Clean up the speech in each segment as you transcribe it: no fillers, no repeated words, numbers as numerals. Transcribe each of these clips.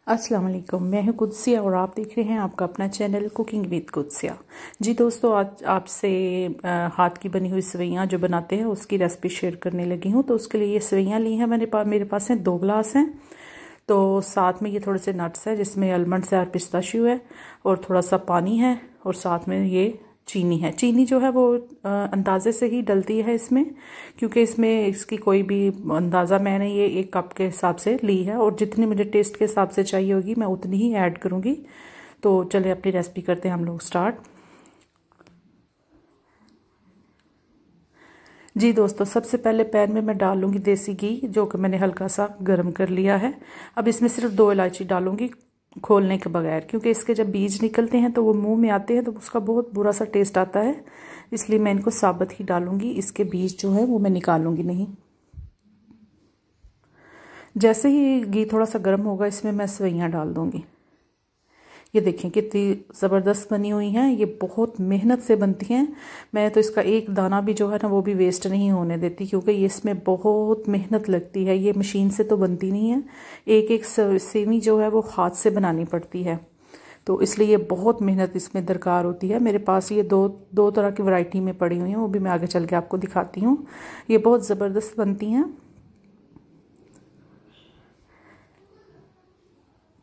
अस्सलाम वालेकुम, मैं हूं कुदसिया और आप देख रहे हैं आपका अपना चैनल कुकिंग विद कुदसिया। जी दोस्तों, आज आपसे हाथ की बनी हुई सेवइयाँ जो बनाते हैं उसकी रेसिपी शेयर करने लगी हूं। तो उसके लिए ये सेवइयाँ ली हैं मेरे पास हैं 2 गिलास हैं। तो साथ में ये थोड़े से नट्स हैं जिसमें आलमंड्स है और पिस्ताशियो है और थोड़ा सा पानी है और साथ में ये चीनी है। चीनी जो है वो अंदाजे से ही डलती है इसमें, क्योंकि इसमें इसकी कोई भी अंदाज़ा मैंने ये 1 कप के हिसाब से ली है और जितनी मुझे टेस्ट के हिसाब से चाहिए होगी मैं उतनी ही ऐड करूँगी। तो चलिए अपनी रेसिपी करते हैं हम लोग स्टार्ट। जी दोस्तों, सबसे पहले पैन में मैं डाल लूँगी देसी घी जो कि मैंने हल्का सा गर्म कर लिया है। अब इसमें सिर्फ 2 इलायची डालूंगी खोलने के बगैर, क्योंकि इसके जब बीज निकलते हैं तो वो मुंह में आते हैं तो उसका बहुत बुरा सा टेस्ट आता है, इसलिए मैं इनको साबुत ही डालूंगी। इसके बीज जो है वो मैं निकालूंगी नहीं। जैसे ही घी थोड़ा सा गर्म होगा इसमें मैं सेवइयाँ डाल दूंगी। ये देखें कितनी ज़बरदस्त बनी हुई हैं, ये बहुत मेहनत से बनती हैं। मैं तो इसका एक दाना भी जो है ना वो भी वेस्ट नहीं होने देती, क्योंकि ये इसमें बहुत मेहनत लगती है। ये मशीन से तो बनती नहीं है, एक एक सेवी जो है वो हाथ से बनानी पड़ती है, तो इसलिए ये बहुत मेहनत इसमें दरकार होती है। मेरे पास ये दो तरह की वैरायटी में पड़ी हुई हैं, वो भी मैं आगे चल के आपको दिखाती हूँ। ये बहुत ज़बरदस्त बनती हैं।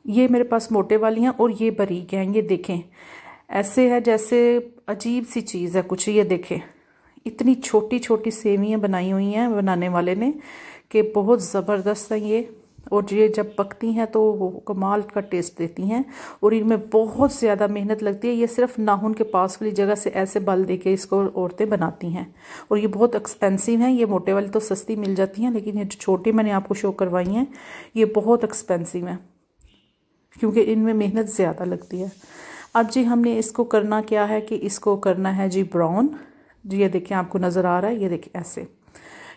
ये मेरे पास मोटे वाली हैं और ये बारीक हैं। ये देखें ऐसे है जैसे अजीब सी चीज़ है कुछ। ये देखें इतनी छोटी छोटी सेवियाँ बनाई हुई हैं बनाने वाले ने कि बहुत ज़बरदस्त है ये। और ये जब पकती हैं तो वो कमाल का टेस्ट देती हैं और इनमें बहुत ज़्यादा मेहनत लगती है। ये सिर्फ नाखून के पास वाली जगह से ऐसे बल दे के इसको औरतें बनाती हैं और ये बहुत एक्सपेंसिव हैं। ये मोटे वाली तो सस्ती मिल जाती हैं, लेकिन ये जो छोटी मैंने आपको शो करवाई हैं ये बहुत एक्सपेंसिव हैं, क्योंकि इनमें मेहनत ज़्यादा लगती है। अब जी हमने इसको करना क्या है कि इसको करना है जी ब्राउन। जी ये देखिए आपको नज़र आ रहा है, ये देखिए ऐसे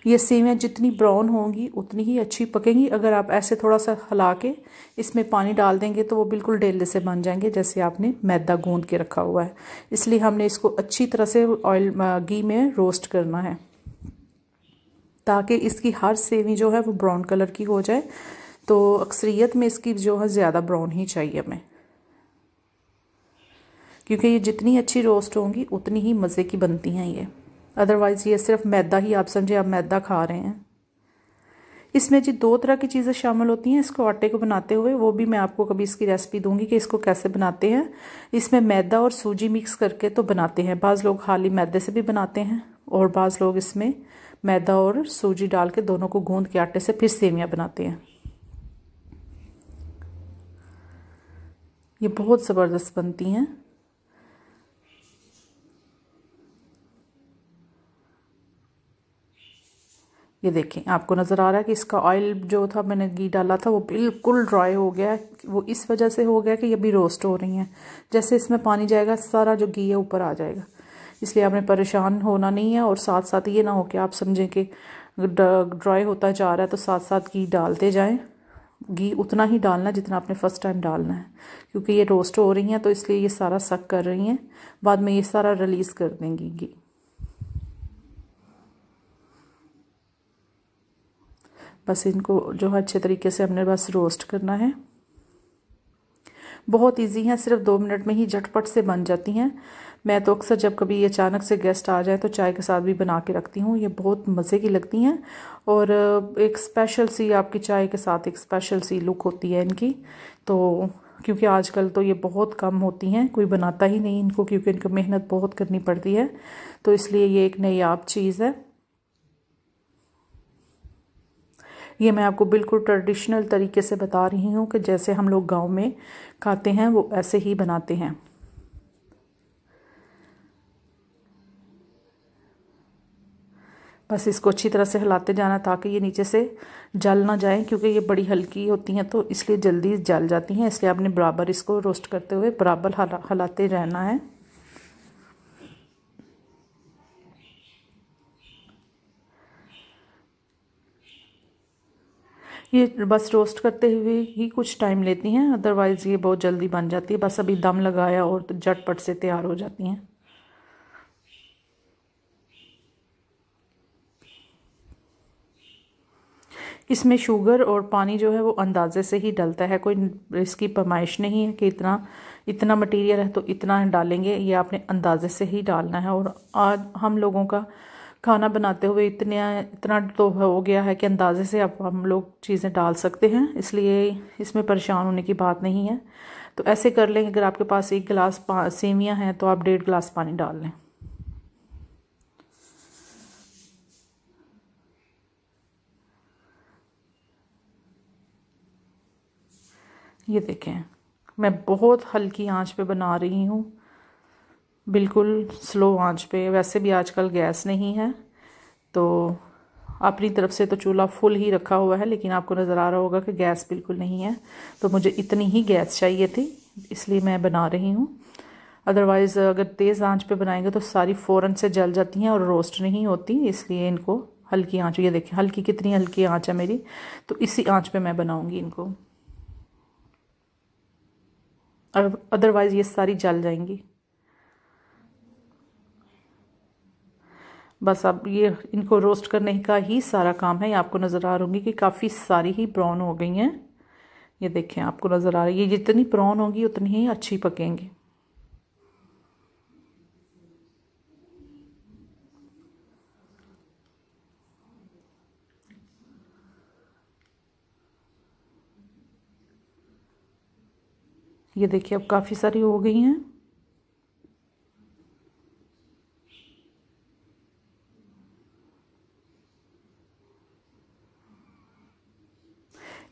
ये सेवियाँ जितनी ब्राउन होंगी उतनी ही अच्छी पकेंगी। अगर आप ऐसे थोड़ा सा हिला के इसमें पानी डाल देंगे तो वो बिल्कुल ढेले से बन जाएंगे, जैसे आपने मैदा गूंद के रखा हुआ है। इसलिए हमने इसको अच्छी तरह से घी में रोस्ट करना है ताकि इसकी हर सेवी जो है वो ब्राउन कलर की हो जाए। तो अक्सरियत में इसकी जो है ज़्यादा ब्राउन ही चाहिए हमें, क्योंकि ये जितनी अच्छी रोस्ट होंगी उतनी ही मज़े की बनती हैं ये। अदरवाइज़ ये सिर्फ मैदा ही, आप समझे आप मैदा खा रहे हैं। इसमें जी 2 तरह की चीज़ें शामिल होती हैं इसको आटे को बनाते हुए, वो भी मैं आपको कभी इसकी रेसिपी दूंगी कि इसको कैसे बनाते हैं। इसमें मैदा और सूजी मिक्स करके तो बनाते हैं, बाज़ लोग खाली मैदे से भी बनाते हैं और बाज़ लोग इसमें मैदा और सूजी डाल के दोनों को गूंद के आटे से फिर सेवियाँ बनाते हैं। ये बहुत ज़बरदस्त बनती हैं। ये देखें आपको नज़र आ रहा है कि इसका ऑयल जो था मैंने घी डाला था वो बिल्कुल ड्राई हो गया है। वो इस वजह से हो गया कि ये भी रोस्ट हो रही हैं। जैसे इसमें पानी जाएगा सारा जो घी है ऊपर आ जाएगा, इसलिए आपने परेशान होना नहीं है। और साथ साथ ये ना हो कि आप समझें कि ड्राई होता जा रहा है तो साथ साथ घी डालते जाएँ। घी उतना ही डालना जितना आपने फ़र्स्ट टाइम डालना है, क्योंकि ये रोस्ट हो रही हैं तो इसलिए ये सारा सक कर रही हैं, बाद में ये सारा रिलीज़ कर देंगी घी। बस इनको जो है अच्छे तरीके से हमने बस रोस्ट करना है। बहुत इजी है, सिर्फ 2 मिनट में ही झटपट से बन जाती हैं। मैं तो अक्सर जब कभी अचानक से गेस्ट आ जाए तो चाय के साथ भी बना के रखती हूँ। ये बहुत मज़े की लगती हैं और एक स्पेशल सी आपकी चाय के साथ एक स्पेशल सी लुक होती है इनकी। तो क्योंकि आजकल तो ये बहुत कम होती हैं, कोई बनाता ही नहीं इनको, क्योंकि इनको मेहनत बहुत करनी पड़ती है, तो इसलिए ये एक नायाब चीज़ है। ये मैं आपको बिल्कुल ट्रेडिशनल तरीके से बता रही हूँ कि जैसे हम लोग गांव में खाते हैं वो ऐसे ही बनाते हैं। बस इसको अच्छी तरह से हिलाते जाना ताकि ये नीचे से जल ना जाए, क्योंकि ये बड़ी हल्की होती हैं तो इसलिए जल्दी जल जाती हैं। इसलिए आपने बराबर इसको रोस्ट करते हुए बराबर हिलाते रहना है। ये बस रोस्ट करते हुए ही कुछ टाइम लेती हैं, अदरवाइज़ ये बहुत जल्दी बन जाती है। बस अभी दम लगाया और तो झटपट से तैयार हो जाती हैं। इसमें शुगर और पानी जो है वो अंदाजे से ही डलता है, कोई इसकी फरमाइश नहीं है कि इतना इतना मटेरियल है तो इतना डालेंगे, ये आपने अंदाजे से ही डालना है। और आज हम लोगों का खाना बनाते हुए इतना तो हो गया है कि अंदाजे से अब हम लोग चीज़ें डाल सकते हैं, इसलिए इसमें परेशान होने की बात नहीं है। तो ऐसे कर लें, अगर आपके पास 1 गिलास सेवियाँ हैं तो आप 1.5 गिलास पानी डाल लें। ये देखें, मैं बहुत हल्की आंच पे बना रही हूँ, बिल्कुल स्लो आंच पे। वैसे भी आजकल गैस नहीं है तो अपनी तरफ से तो चूल्हा फुल ही रखा हुआ है, लेकिन आपको नज़र आ रहा होगा कि गैस बिल्कुल नहीं है, तो मुझे इतनी ही गैस चाहिए थी, इसलिए मैं बना रही हूँ। अदरवाइज़ अगर तेज़ आंच पे बनाएंगे तो सारी फ़ौरन से जल जाती हैं और रोस्ट नहीं होती, इसलिए इनको हल्की आंच, ये देखिए हल्की, कितनी हल्की आंच है मेरी, तो इसी आंच पे मैं बनाऊँगी इनको, अदरवाइज़ ये सारी जल जाएंगी। बस अब ये इनको रोस्ट करने का ही सारा काम है। ये आपको नज़र आ रही कि काफ़ी सारी ही ब्राउन हो गई हैं, ये देखें आपको नज़र आ रही है, ये जितनी ब्राउन होगी उतनी ही अच्छी पकेंगी। ये देखिए अब काफ़ी सारी हो गई हैं।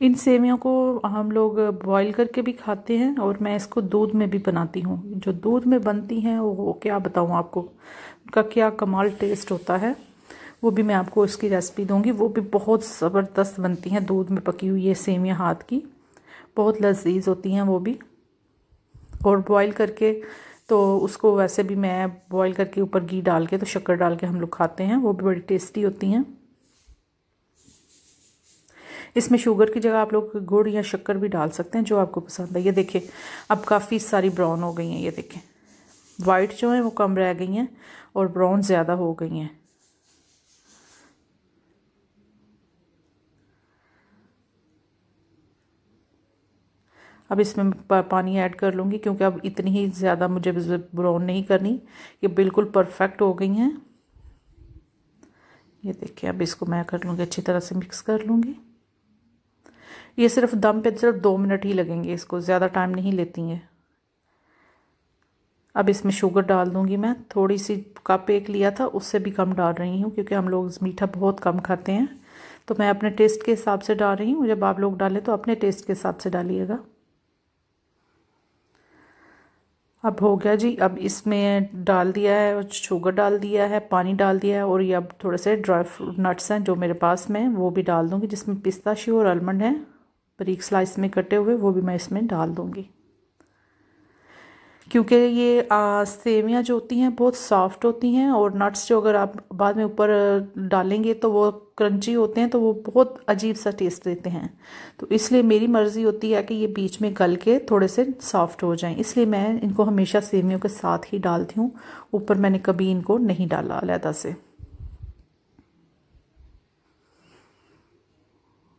इन सेवियों को हम लोग बॉईल करके भी खाते हैं और मैं इसको दूध में भी बनाती हूँ। जो दूध में बनती हैं वो क्या बताऊँ आपको, उनका क्या कमाल टेस्ट होता है, वो भी मैं आपको इसकी रेसिपी दूंगी। वो भी बहुत ज़बरदस्त बनती हैं, दूध में पकी हुई ये सेवियाँ हाथ की, बहुत लजीज होती हैं वो भी। और बॉईल करके तो उसको वैसे भी मैं बॉईल करके ऊपर घी डाल के तो शक्कर डाल के हम लोग खाते हैं, वो भी बड़ी टेस्टी होती हैं। इसमें शुगर की जगह आप लोग गुड़ या शक्कर भी डाल सकते हैं, जो आपको पसंद है। ये देखें अब काफ़ी सारी ब्राउन हो गई हैं, ये देखें वाइट जो है वो कम रह गई हैं और ब्राउन ज़्यादा हो गई हैं। अब इसमें पानी ऐड कर लूँगी, क्योंकि अब इतनी ही ज़्यादा मुझे ब्राउन नहीं करनी, ये बिल्कुल परफेक्ट हो गई हैं। ये देखिए अब इसको मैं कर लूँगी, अच्छी तरह से मिक्स कर लूँगी। ये सिर्फ दम पे सिर्फ 2 मिनट ही लगेंगे, इसको ज़्यादा टाइम नहीं लेती हैं। अब इसमें शुगर डाल दूँगी मैं, थोड़ी सी, कप 1 लिया था उससे भी कम डाल रही हूँ, क्योंकि हम लोग मीठा बहुत कम खाते हैं, तो मैं अपने टेस्ट के हिसाब से डाल रही हूँ। जब आप लोग डालें तो अपने टेस्ट के हिसाब से डालिएगा। अब हो गया जी, अब इसमें डाल दिया है, शुगर डाल दिया है, पानी डाल दिया है, और ये अब थोड़े से ड्राई फ्रूट नट्स हैं जो मेरे पास में, वो भी डाल दूँगी, जिसमें पिस्ताशियो और आलमंड हैं बारीक स्लाइस में कटे हुए, वो भी मैं इसमें डाल दूँगी। क्योंकि ये सेवियाँ जो होती हैं बहुत सॉफ्ट होती हैं, और नट्स जो अगर आप बाद में ऊपर डालेंगे तो वो क्रंची होते हैं, तो वो बहुत अजीब सा टेस्ट देते हैं। तो इसलिए मेरी मर्ज़ी होती है कि ये बीच में गल के थोड़े से सॉफ्ट हो जाएं, इसलिए मैं इनको हमेशा सेवियों के साथ ही डालती हूँ, ऊपर मैंने कभी इनको नहीं डाला अलहदा से।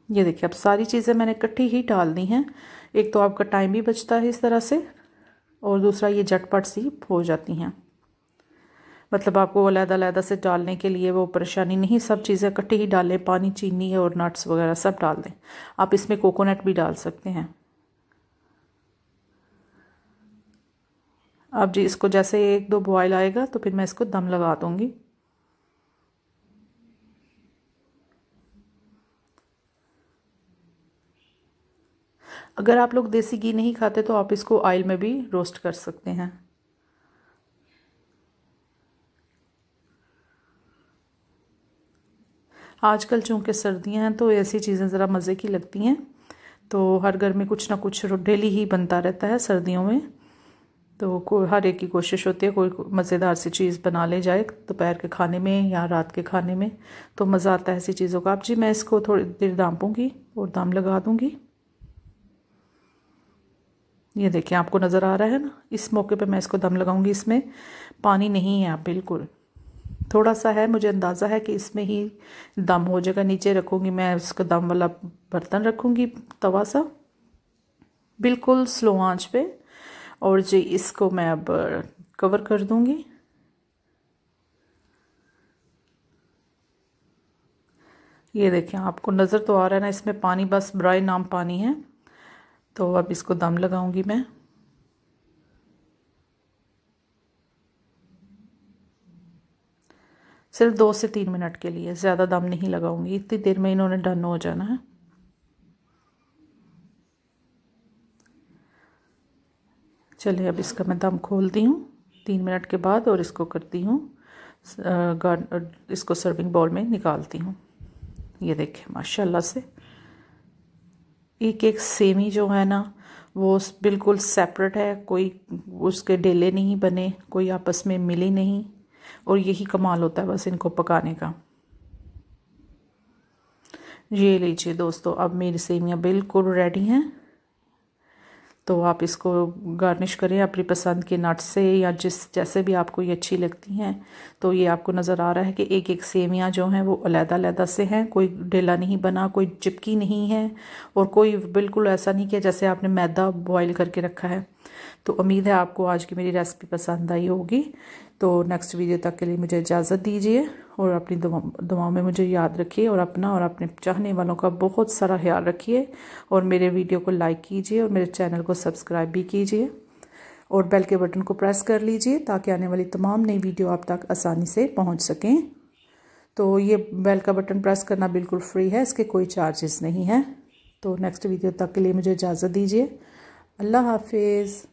ये देखिए अब सारी चीज़ें मैंने इकट्ठी ही डाल दी हैं। एक तो आपका टाइम भी बचता है इस तरह से, और दूसरा ये झटपट सी हो जाती हैं, मतलब आपको अलग-अलग से डालने के लिए वो परेशानी नहीं, सब चीज़ें इकट्ठी ही डालें, पानी, चीनी और नट्स वगैरह सब डाल दें। आप इसमें कोकोनट भी डाल सकते हैं। अब जी इसको जैसे 1-2 बॉयल आएगा तो फिर मैं इसको दम लगा दूँगी। अगर आप लोग देसी घी नहीं खाते तो आप इसको ऑयल में भी रोस्ट कर सकते हैं। आजकल चूँकि सर्दियाँ हैं तो ऐसी चीज़ें ज़रा मज़े की लगती हैं, तो हर घर में कुछ ना कुछ डेली ही बनता रहता है सर्दियों में, तो हर एक की कोशिश होती है कोई मज़ेदार सी चीज़ बना ले जाए दोपहर के खाने में या रात के खाने में, तो मज़ा आता है ऐसी चीज़ों का। अब जी मैं इसको थोड़ी देर दांपूँगी और दम लगा दूँगी। ये देखिए आपको नज़र आ रहा है ना, इस मौके पे मैं इसको दम लगाऊंगी, इसमें पानी नहीं है आप बिल्कुल, थोड़ा सा है, मुझे अंदाज़ा है कि इसमें ही दम हो जाएगा। नीचे रखूँगी मैं इसका दम वाला बर्तन रखूँगी, तवा सा, बिल्कुल स्लो आंच पे। और जी इसको मैं अब कवर कर दूँगी। ये देखें, आपको नज़र तो आ रहा है ना, इसमें पानी बस ब्राई नाम पानी है। तो अब इसको दम लगाऊंगी मैं। सिर्फ 2 से 3 मिनट के लिए, ज़्यादा दम नहीं लगाऊंगी, इतनी देर में इन्होंने डन हो जाना है। चलिए अब इसका मैं दम खोलती हूँ 3 मिनट के बाद और इसको करती हूँ इसको सर्विंग बाउल में निकालती हूँ। ये देखें माशाल्लाह से एक एक सेमी जो है ना वो बिल्कुल सेपरेट है, कोई उसके डेले नहीं बने, कोई आपस में मिली नहीं। और यही कमाल होता है बस इनको पकाने का। ये लीजिए दोस्तों, अब मेरी सेमियाँ बिल्कुल रेडी हैं। तो आप इसको गार्निश करें अपनी पसंद के नट्स से या जैसे भी आपको ये अच्छी लगती हैं। तो ये आपको नज़र आ रहा है कि एक एक सेमियाँ जो हैं वो अलग-अलग से हैं, कोई डेला नहीं बना, कोई चिपकी नहीं है और कोई बिल्कुल ऐसा नहीं कि जैसे आपने मैदा बॉईल करके रखा है। तो उम्मीद है आपको आज की मेरी रेसिपी पसंद आई होगी। तो नेक्स्ट वीडियो तक के लिए मुझे इजाज़त दीजिए और अपनी दुआओं में मुझे याद रखिए और अपना और अपने चाहने वालों का बहुत सारा ख्याल रखिए। और मेरे वीडियो को लाइक कीजिए और मेरे चैनल को सब्सक्राइब भी कीजिए और बेल के बटन को प्रेस कर लीजिए ताकि आने वाली तमाम नई वीडियो आप तक आसानी से पहुंच सकें। तो ये बेल का बटन प्रेस करना बिल्कुल फ्री है, इसके कोई चार्जेस नहीं है। तो नेक्स्ट वीडियो तक के लिए मुझे इजाज़त दीजिए। अल्लाह हाफिज़।